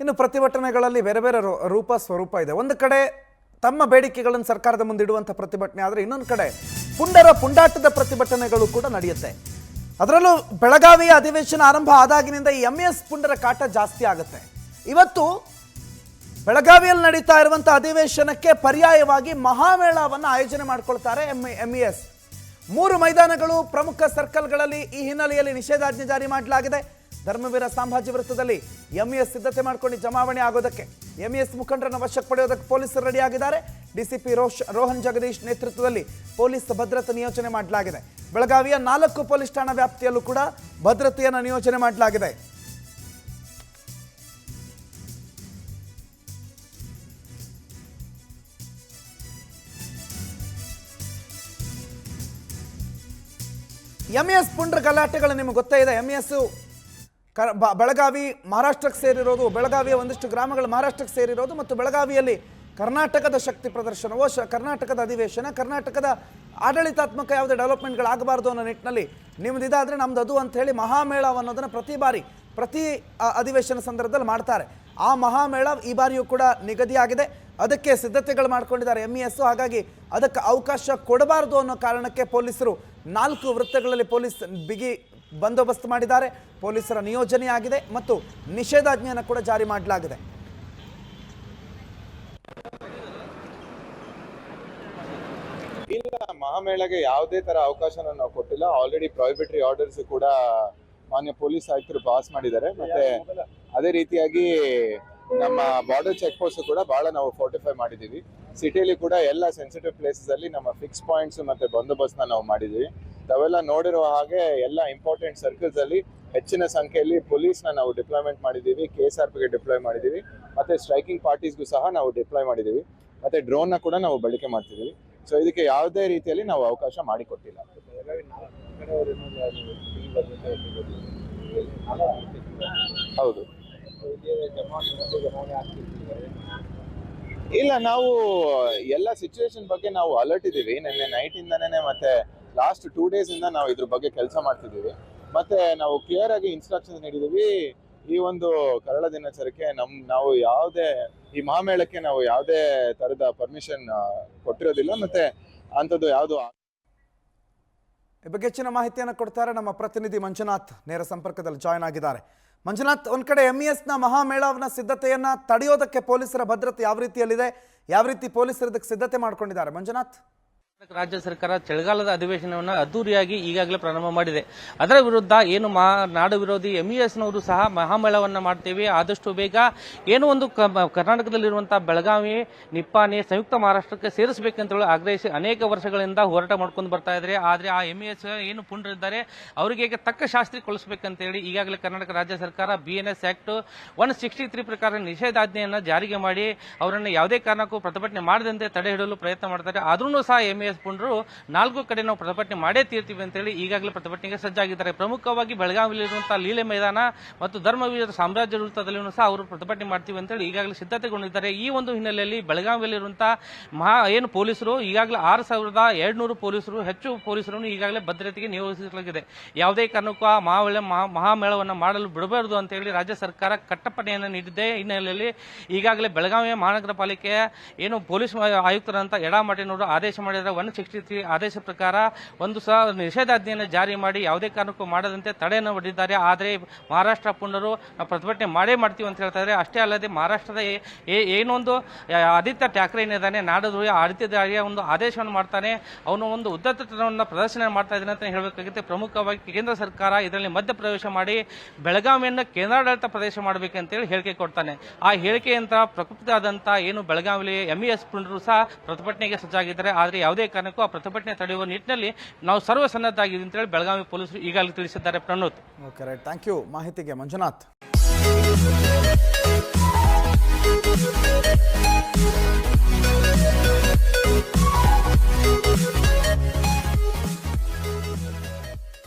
ಇನ್ನು ಪ್ರತಿಭಟನೆಗಳಲ್ಲಿ ಬೇರೆ ಬೇರೆ ರೂಪ ಸ್ವರೂಪ ಇದೆ. ಒಂದು ಕಡೆ ತಮ್ಮ ಬೇಡಿಕೆಗಳನ್ನು ಸರ್ಕಾರದ ಮುಂದೆ ಇಡುವಂಥ ಪ್ರತಿಭಟನೆ ಆದರೆ ಇನ್ನೊಂದು ಕಡೆ ಪುಂಡಾಟದ ಪ್ರತಿಭಟನೆಗಳು ಕೂಡ ನಡೆಯುತ್ತೆ. ಅದರಲ್ಲೂ ಬೆಳಗಾವಿಯ ಅಧಿವೇಶನ ಆರಂಭ ಆದಾಗಿನಿಂದ ಈ MES ಪುಂಡರ ಕಾಟ ಜಾಸ್ತಿ ಆಗುತ್ತೆ. ಇವತ್ತು ಬೆಳಗಾವಿಯಲ್ಲಿ ನಡೀತಾ ಇರುವಂಥ ಅಧಿವೇಶನಕ್ಕೆ ಪರ್ಯಾಯವಾಗಿ ಮಹಾಮೇಳವನ್ನು ಆಯೋಜನೆ ಮಾಡಿಕೊಳ್ತಾರೆ MES. 3 ಮೈದಾನಗಳು ಪ್ರಮುಖ ಸರ್ಕಲ್ಗಳಲ್ಲಿ ಈ ಹಿನ್ನೆಲೆಯಲ್ಲಿ ನಿಷೇಧಾಜ್ಞೆ ಜಾರಿ ಮಾಡಲಾಗಿದೆ. ಧರ್ಮವೀರ ಸಂಭಾಜಿ ವೃತ್ತದಲ್ಲಿ MES ಸಿದ್ಧತೆ ಮಾಡಿಕೊಂಡು ಜಮಾವಣೆ ಆಗೋದಕ್ಕೆ MES ಮುಖಂಡರನ್ನು ವಶಕ್ಕೆ ಪಡೆಯೋದಕ್ಕೆ ಪೊಲೀಸರು ರೆಡಿಯಾಗಿದ್ದಾರೆ. DCP ರೋಹನ್ ಜಗದೀಶ್ ನೇತೃತ್ವದಲ್ಲಿ ಪೊಲೀಸ್ ಭದ್ರತೆ ನಿಯೋಜನೆ ಮಾಡಲಾಗಿದೆ. ಬೆಳಗಾವಿಯ 4 ಪೊಲೀಸ್ ಠಾಣಾ ವ್ಯಾಪ್ತಿಯಲ್ಲೂ ಕೂಡ ಭದ್ರತೆಯನ್ನು ನಿಯೋಜನೆ ಮಾಡಲಾಗಿದೆ. MES ಪುಂಡ್ರ ಗಲಾಟೆಗಳು ನಿಮಗೆ ಗೊತ್ತೇ ಇದೆ. MES ಬೆಳಗಾವಿ ಮಹಾರಾಷ್ಟ್ರಕ್ಕೆ ಸೇರಿರೋದು, ಬೆಳಗಾವಿಯ ಒಂದಿಷ್ಟು ಗ್ರಾಮಗಳು ಮಹಾರಾಷ್ಟ್ರಕ್ಕೆ ಸೇರಿರೋದು ಮತ್ತು ಬೆಳಗಾವಿಯಲ್ಲಿ ಕರ್ನಾಟಕದ ಶಕ್ತಿ ಪ್ರದರ್ಶನವೋ ಕರ್ನಾಟಕದ ಅಧಿವೇಶನ, ಕರ್ನಾಟಕದ ಆಡಳಿತಾತ್ಮಕ ಯಾವುದೇ ಡೆವಲಪ್ಮೆಂಟ್ಗಳಾಗಬಾರ್ದು ಅನ್ನೋ ನಿಟ್ಟಿನಲ್ಲಿ ನಿಮ್ದು ಇದಾದರೆ ನಮ್ದು ಅದು ಅಂತ ಹೇಳಿ ಮಹಾಮೇಳ ಅನ್ನೋದನ್ನು ಪ್ರತಿ ಅಧಿವೇಶನ ಸಂದರ್ಭದಲ್ಲಿ ಮಾಡ್ತಾರೆ. ಆ ಮಹಾಮೇಳ ಈ ಬಾರಿಯೂ ಕೂಡ ನಿಗದಿಯಾಗಿದೆ. ಅದಕ್ಕೆ ಸಿದ್ಧತೆಗಳು ಮಾಡ್ಕೊಂಡಿದ್ದಾರೆ MES. ಹಾಗಾಗಿ ಅದಕ್ಕೆ ಅವಕಾಶ ಕೊಡಬಾರ್ದು ಅನ್ನೋ ಕಾರಣಕ್ಕೆ ಪೊಲೀಸರು 4 ವೃತ್ತಗಳಲ್ಲಿ ಪೊಲೀಸ್ ಬಿಗಿ ಬಂದೋಬಸ್ತ್ ಮಾಡಿದ್ದಾರೆ. ಪೊಲೀಸರ ನಿಯೋಜನೆಯಾಗಿದೆ ಮತ್ತು ನಿಷೇಧಾಜ್ಞೆಯನ್ನು ಕೂಡ ಜಾರಿ ಮಾಡಲಾಗಿದೆ. ಇಲ್ಲ, ಮಹಾಮೇಳಗೆ ಯಾವುದೇ ತರ ಅವಕಾಶನ ನಾವು ಕೊಟ್ಟಿಲ್ಲ. ಆಲ್ರೆಡಿ ಪ್ರೊಹಿಬಿಟರಿ ಆರ್ಡರ್ಸ್ ಕೂಡ ಮಾನ್ಯ ಪೊಲೀಸ್ ಆಯುಕ್ತರು ಪಾಸ್ ಮಾಡಿದ್ದಾರೆ. ಮತ್ತೆ ಅದೇ ರೀತಿಯಾಗಿ ನಮ್ಮ ಬಾರ್ಡರ್ ಚೆಕ್ ಪೋಸ್ಟ್ ಕೂಡ ಬಹಳ ನಾವು ಫೋರ್ಟಿಫೈ ಮಾಡಿದೀವಿ. ಸಿಟಿಯಲ್ಲಿ ಕೂಡ ಎಲ್ಲ ಸೆನ್ಸಿಟಿವ್ ಪ್ಲೇಸಸ್ ಅಲ್ಲಿ ನಮ್ಮ ಫಿಕ್ಸ್ ಪಾಯಿಂಟ್ಸ್ ಮತ್ತೆ ಬಂದೋಬಸ್ತ್ ನಾವು ಮಾಡಿದೀವಿ. ತಾವೆಲ್ಲ ನೋಡಿರುವ ಹಾಗೆ ಎಲ್ಲ ಇಂಪಾರ್ಟೆಂಟ್ ಸರ್ಕಲ್ಸ್ ಅಲ್ಲಿ ಹೆಚ್ಚಿನ ಸಂಖ್ಯೆಯಲ್ಲಿ ಪೊಲೀಸ್ನ ನಾವು ಡಿಪ್ಲಾಯ್ಮೆಂಟ್ ಮಾಡಿದೀವಿ. KSRPಗೆ ಡಿಪ್ಲಾಯ್ ಮಾಡಿದೀವಿ. ಮತ್ತೆ ಸ್ಟ್ರೈಕಿಂಗ್ ಪಾರ್ಟೀಸ್ಗೂ ಸಹ ನಾವು ಡಿಪ್ಲಾಯ್ ಮಾಡಿದೀವಿ. ಮತ್ತೆ ಡ್ರೋನ್ನ ಕೂಡ ನಾವು ಬಳಕೆ ಮಾಡ್ತಿದೀವಿ. ಸೊ ಇದಕ್ಕೆ ಯಾವುದೇ ರೀತಿಯಲ್ಲಿ ನಾವು ಅವಕಾಶ ಮಾಡಿಕೊಟ್ಟಿಲ್ಲ. ಹೌದು, ಇಲ್ಲ, ನಾವು ಎಲ್ಲ ಸಿಚುವೇಶನ್ ಬಗ್ಗೆ ನಾವು ಅಲರ್ಟ್ ಇದ್ದೀವಿ. ನಿನ್ನೆ ನೈಟ್ ಇಂದಾನೇ ಮತ್ತೆ ಲಾಸ್ಟ್ 2 days ಇಂದ ನಾವು ಇದ್ರ ಬಗ್ಗೆ ಕೆಲಸ ಮಾಡ್ತಿದ್ದೀವಿ. ಮತ್ತೆ ನಾವು ಕ್ಲಿಯರ್ ಆಗಿ ಇನ್ಸ್ಟ್ರಕ್ಷನ್ಸ್ ನೀಡಿದೀವಿ. ಈ ಒಂದು ಕರಾಳ ದಿನಾಚರಣೆಗೆ ನಾವು ಯಾವುದೇ ಈ ಮಹಾಮೇಳಕ್ಕೆ ನಾವು ಯಾವುದೇ ತರದ ಪರ್ಮಿಷನ್ ಕೊಟ್ಟಿರೋದಿಲ್ಲ. ಮತ್ತೆ ಅಂಥದ್ದು ಯಾವುದು. ಈ ಬಗ್ಗೆ ಹೆಚ್ಚಿನ ಮಾಹಿತಿಯನ್ನು ಕೊಡ್ತಾರೆ ನಮ್ಮ ಪ್ರತಿನಿಧಿ ಮಂಜುನಾಥ್, ನೇರ ಸಂಪರ್ಕದಲ್ಲಿ ಜಾಯ್ನ್ ಆಗಿದ್ದಾರೆ. ಮಂಜುನಾಥ್, ಒಂದ್ ಕಡೆ MESನ ಮಹಾಮೇಳವನ್ನ ಸಿದ್ಧತೆಯನ್ನ ತಡೆಯೋದಕ್ಕೆ ಪೊಲೀಸರ ಭದ್ರತೆ ಯಾವ ರೀತಿಯಲ್ಲಿದೆ, ಯಾವ ರೀತಿ ಪೊಲೀಸರು ಇದಕ್ಕೆ ಸಿದ್ಧತೆ ಮಾಡ್ಕೊಂಡಿದ್ದಾರೆ ಮಂಜುನಾಥ್? ರಾಜ್ಯ ಸರ್ಕಾರ ಚಳಿಗಾಲದ ಅಧಿವೇಶನವನ್ನು ಅದ್ದೂರಿಯಾಗಿ ಈಗಾಗಲೇ ಪ್ರಾರಂಭ ಮಾಡಿದೆ. ಅದರ ವಿರುದ್ಧ ಏನು ನಾಡು ವಿರೋಧಿ MESನವರು ಸಹ ಮಹಾಮೇಳವನ್ನ ಮಾಡ್ತೇವೆ, ಆದಷ್ಟು ಬೇಗ ಏನು ಒಂದು ಕರ್ನಾಟಕದಲ್ಲಿರುವಂತಹ ಬೆಳಗಾವಿ, ನಿಪ್ಪಾಣಿ, ಸಂಯುಕ್ತ ಮಹಾರಾಷ್ಟ್ರಕ್ಕೆ ಸೇರಿಸಬೇಕಂತ ಆಗ್ರಹಿಸಿ ಅನೇಕ ವರ್ಷಗಳಿಂದ ಹೋರಾಟ ಮಾಡ್ಕೊಂಡು ಬರ್ತಾ ಇದ್ದಾರೆ. ಆದ್ರೆ ಆ MES ಏನು ಪುಂಡರಿದ್ದಾರೆ ಅವರಿಗೆ ತಕ್ಕ ಶಾಸ್ತಿ ಕೊಡಿಸಬೇಕಂತ ಹೇಳಿ ಈಗಾಗಲೇ ಕರ್ನಾಟಕ ರಾಜ್ಯ ಸರ್ಕಾರ BNS ಆಕ್ಟ್ 163 ಪ್ರಕಾರ ನಿಷೇಧಾಜ್ಞೆಯನ್ನ ಜಾರಿಗೆ ಮಾಡಿ ಅವರನ್ನು ಯಾವುದೇ ಕಾರಣಕ್ಕೂ ಪ್ರತಿಭಟನೆ ಮಾಡದಂತೆ ತಡೆ ಹಿಡಿಯಲು ಪ್ರಯತ್ನ ಮಾಡ್ತಾರೆ. ಆದ್ರೂ ಸಹ MES ಪುಂಡರು 4 ಕಡೆ ನಾವು ಪ್ರತಿಭಟನೆ ಮಾಡೇ ತೀರ್ತೀವಿ ಅಂತ ಹೇಳಿ ಈಗಾಗಲೇ ಪ್ರತಿಭಟನೆಗೆ ಸಜ್ಜಾಗಿದ್ದಾರೆ. ಪ್ರಮುಖವಾಗಿ ಬೆಳಗಾವಿಯಲ್ಲಿರುವಂತಹ ಲೀಲೆ ಮೈದಾನ ಮತ್ತು ಧರ್ಮವೀರ ಸಾಮ್ರಾಜ್ಯ ವೃತ್ತದಲ್ಲಿಯೂ ಸಹ ಅವರು ಪ್ರತಿಭಟನೆ ಮಾಡ್ತೀವಿ ಅಂತ ಹೇಳಿ ಈಗಾಗಲೇ ಸಿದ್ಧತೆಗೊಂಡಿದ್ದಾರೆ. ಈ ಒಂದು ಹಿನ್ನೆಲೆಯಲ್ಲಿ ಬೆಳಗಾವಿಯಲ್ಲಿರುವಂತಹ ಏನು ಪೊಲೀಸರು ಈಗಾಗಲೇ 6200 ಪೊಲೀಸರು, ಹೆಚ್ಚು ಪೊಲೀಸರನ್ನು ಈಗಾಗಲೇ ಭದ್ರತೆಗೆ ನಿಯೋಜಿಸಲಾಗಿದೆ. ಯಾವುದೇ ಕಾರಣಕ್ಕೂ ಆ ಮಹಾಮೇಳವನ್ನು ಮಾಡಲು ಬಿಡಬಾರದು ಅಂತ ಹೇಳಿ ರಾಜ್ಯ ಸರ್ಕಾರ ಕಟ್ಟಪ್ಪಣೆಯನ್ನು ನೀಡಿದೆ. ಹಿನ್ನೆಲೆಯಲ್ಲಿ ಈಗಾಗಲೇ ಬೆಳಗಾವಿಯ ಮಹಾನಗರ ಪಾಲಿಕೆಯ ಏನು ಪೊಲೀಸ್ ಆಯುಕ್ತರಂತ ಎಡಾಮಠನವರು ಆದೇಶ ಮಾಡಿದರೆ 163 ಆದೇಶ ಪ್ರಕಾರ ಒಂದು ನಿಷೇಧಾಜ್ಞೆಯನ್ನು ಜಾರಿ ಮಾಡಿ ಯಾವುದೇ ಕಾರಣಕ್ಕೂ ಮಾಡದಂತೆ ತಡೆಯನ್ನು ಹೊಡೆದಿದ್ದಾರೆ. ಆದರೆ ಮಹಾರಾಷ್ಟ್ರ ಪುಂಡರು ನಾವು ಪ್ರತಿಭಟನೆ ಮಾಡೇ ಮಾಡ್ತೀವಿ ಅಂತ ಹೇಳ್ತಾ ಇದ್ದಾರೆ. ಅಷ್ಟೇ ಅಲ್ಲದೆ ಮಹಾರಾಷ್ಟ್ರದ ಏನೊಂದು ಆದಿತ್ಯ ಠಾಕ್ರೆ ಏನಿದ್ದಾನೆ, ನಾಡದ್ರೋಹಿ ಆದಿತ್ಯದಾರಿಯ ಒಂದು ಆದೇಶವನ್ನು ಮಾಡ್ತಾನೆ, ಅವನು ಒಂದು ಉದ್ದಟತನವನ್ನು ಪ್ರದರ್ಶನ ಮಾಡ್ತಾ ಇದ್ದಾನೆ ಅಂತ ಹೇಳಬೇಕಾಗುತ್ತೆ. ಪ್ರಮುಖವಾಗಿ ಕೇಂದ್ರ ಸರ್ಕಾರ ಇದರಲ್ಲಿ ಮಧ್ಯಪ್ರವೇಶ ಮಾಡಿ ಬೆಳಗಾವಿಯನ್ನು ಕೇಂದ್ರಾಡಳಿತ ಪ್ರದೇಶ ಮಾಡಬೇಕಂತೇಳಿ ಹೇಳಿಕೆ ಕೊಡ್ತಾನೆ. ಆ ಹೇಳಿಕೆಯಂತ ಪ್ರಕೃತಿಯಾದಂಥ ಏನು ಬೆಳಗಾವಿಯಲ್ಲಿ MES ಪುಂಡರು ಸಹ ಪ್ರತಿಭಟನೆಗೆ ಸಜ್ಜಾಗಿದ್ದಾರೆ. ಆದರೆ ಯಾವುದೇ ಕಾರಣಕ್ಕೂ ಆ ಪ್ರತಿಭಟನೆ ತಡೆಯುವ ನಿಟ್ಟಿನಲ್ಲಿ ನಾವು ಸರ್ವಸನ್ನದ್ಧಾಗಿದ್ದೀವಿ ಅಂತ ಹೇಳಿ ಬೆಳಗಾವಿ ಪೊಲೀಸರು ಈಗಾಗಲೇ ತಿಳಿಸಿದ್ದಾರೆ. Pranot, okay, right, thank you ಮಾಹಿತಿಗೆ ಮಂಜುನಾಥ್.